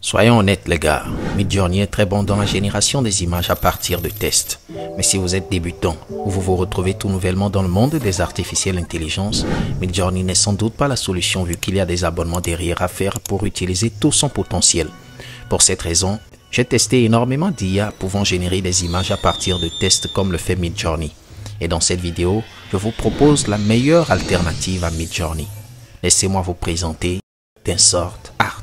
Soyons honnêtes les gars, Midjourney est très bon dans la génération des images à partir de tests. Mais si vous êtes débutant ou vous vous retrouvez tout nouvellement dans le monde des artificielles intelligences, Midjourney n'est sans doute pas la solution vu qu'il y a des abonnements derrière à faire pour utiliser tout son potentiel. Pour cette raison, j'ai testé énormément d'IA pouvant générer des images à partir de tests comme le fait Midjourney. Et dans cette vidéo, je vous propose la meilleure alternative à Midjourney. Laissez-moi vous présenter Tensor Art.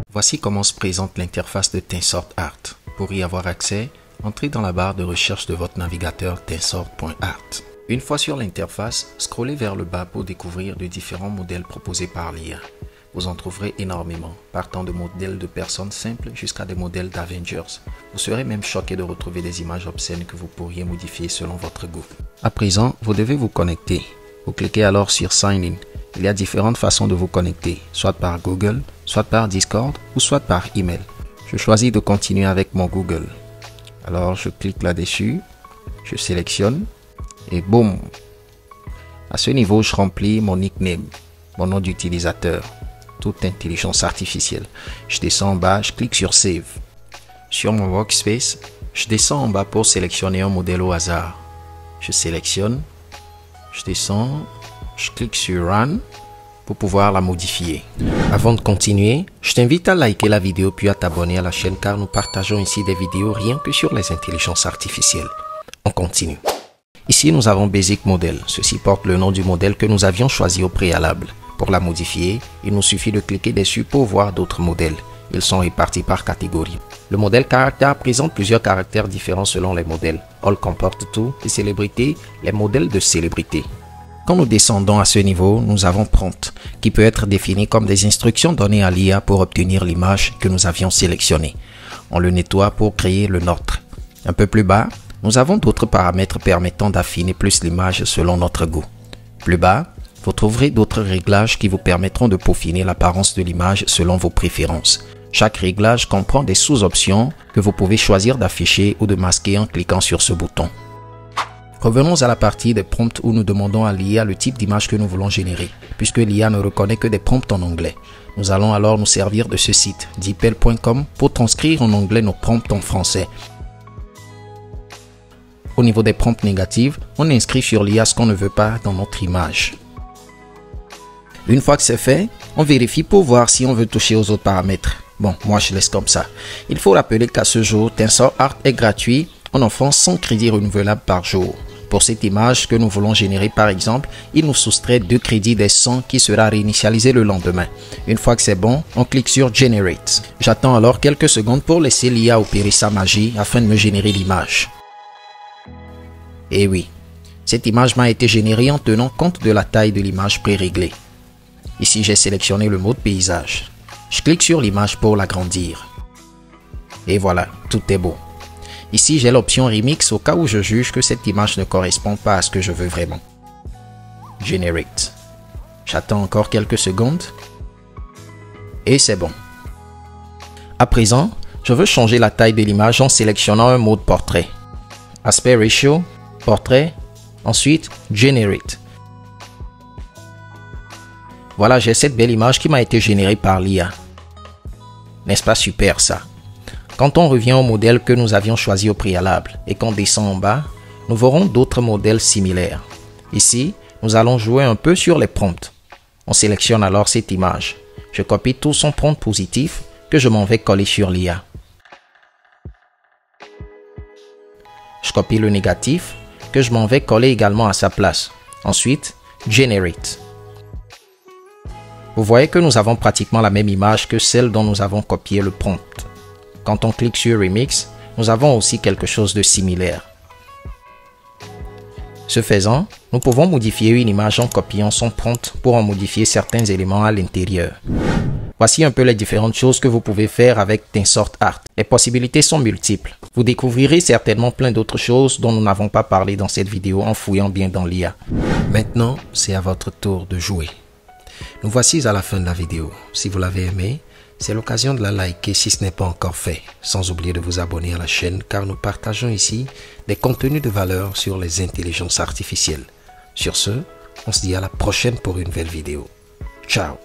Voici comment se présente l'interface de Tensor Art. Pour y avoir accès, entrez dans la barre de recherche de votre navigateur tensor.art. Une fois sur l'interface, scrollez vers le bas pour découvrir les différents modèles proposés par l'IA. Vous en trouverez énormément, partant de modèles de personnes simples jusqu'à des modèles d'Avengers. Vous serez même choqué de retrouver des images obscènes que vous pourriez modifier selon votre goût. À présent, vous devez vous connecter. Vous cliquez alors sur Sign In. Il y a différentes façons de vous connecter, soit par Google, soit par Discord ou soit par email. Je choisis de continuer avec mon Google. Alors je clique là-dessus, je sélectionne et boum. À ce niveau, je remplis mon nickname, mon nom d'utilisateur, toute intelligence artificielle. Je descends en bas, je clique sur Save. Sur mon workspace, je descends en bas pour sélectionner un modèle au hasard. Je sélectionne, je descends, je clique sur Run pour pouvoir la modifier. Avant de continuer, je t'invite à liker la vidéo puis à t'abonner à la chaîne car nous partageons ici des vidéos rien que sur les intelligences artificielles. On continue. Ici, nous avons Basic Model. Ceci porte le nom du modèle que nous avions choisi au préalable. Pour la modifier, il nous suffit de cliquer dessus pour voir d'autres modèles. Ils sont répartis par catégorie. Le modèle caractère présente plusieurs caractères différents selon les modèles. All comporte tout et célébrité, les modèles de célébrité. Quand nous descendons à ce niveau, nous avons Prompt, qui peut être défini comme des instructions données à l'IA pour obtenir l'image que nous avions sélectionnée. On le nettoie pour créer le nôtre. Un peu plus bas, nous avons d'autres paramètres permettant d'affiner plus l'image selon notre goût. Plus bas, vous trouverez d'autres réglages qui vous permettront de peaufiner l'apparence de l'image selon vos préférences. Chaque réglage comprend des sous-options que vous pouvez choisir d'afficher ou de masquer en cliquant sur ce bouton. Revenons à la partie des prompts où nous demandons à l'IA le type d'image que nous voulons générer, puisque l'IA ne reconnaît que des prompts en anglais. Nous allons alors nous servir de ce site, deepl.com, pour transcrire en anglais nos prompts en français. Au niveau des prompts négatifs, on inscrit sur l'IA ce qu'on ne veut pas dans notre image. Une fois que c'est fait, on vérifie pour voir si on veut toucher aux autres paramètres. Bon, moi je laisse comme ça. Il faut rappeler qu'à ce jour, Tensor Art est gratuit en offrant 100 crédits renouvelables par jour. Pour cette image que nous voulons générer par exemple, il nous soustrait 2 crédits des 100 qui sera réinitialisé le lendemain. Une fois que c'est bon, on clique sur Generate. J'attends alors quelques secondes pour laisser l'IA opérer sa magie afin de me générer l'image. Et oui, cette image m'a été générée en tenant compte de la taille de l'image préréglée. Ici, j'ai sélectionné le mode paysage. Je clique sur l'image pour l'agrandir. Et voilà, tout est beau. Ici, j'ai l'option Remix au cas où je juge que cette image ne correspond pas à ce que je veux vraiment. Generate. J'attends encore quelques secondes. Et c'est bon. À présent, je veux changer la taille de l'image en sélectionnant un mode portrait. Aspect Ratio, Portrait, ensuite Generate. Voilà, j'ai cette belle image qui m'a été générée par l'IA. N'est-ce pas super ça? Quand on revient au modèle que nous avions choisi au préalable et qu'on descend en bas, nous verrons d'autres modèles similaires. Ici, nous allons jouer un peu sur les prompts. On sélectionne alors cette image. Je copie tout son prompt positif que je m'en vais coller sur l'IA. Je copie le négatif que je m'en vais coller également à sa place. Ensuite, Generate. Vous voyez que nous avons pratiquement la même image que celle dont nous avons copié le prompt. Quand on clique sur Remix, nous avons aussi quelque chose de similaire. Ce faisant, nous pouvons modifier une image en copiant son prompt pour en modifier certains éléments à l'intérieur. Voici un peu les différentes choses que vous pouvez faire avec Tensor Art. Les possibilités sont multiples. Vous découvrirez certainement plein d'autres choses dont nous n'avons pas parlé dans cette vidéo en fouillant bien dans l'IA. Maintenant, c'est à votre tour de jouer. Nous voici à la fin de la vidéo. Si vous l'avez aimé, c'est l'occasion de la liker si ce n'est pas encore fait, sans oublier de vous abonner à la chaîne car nous partageons ici des contenus de valeur sur les intelligences artificielles. Sur ce, on se dit à la prochaine pour une nouvelle vidéo. Ciao.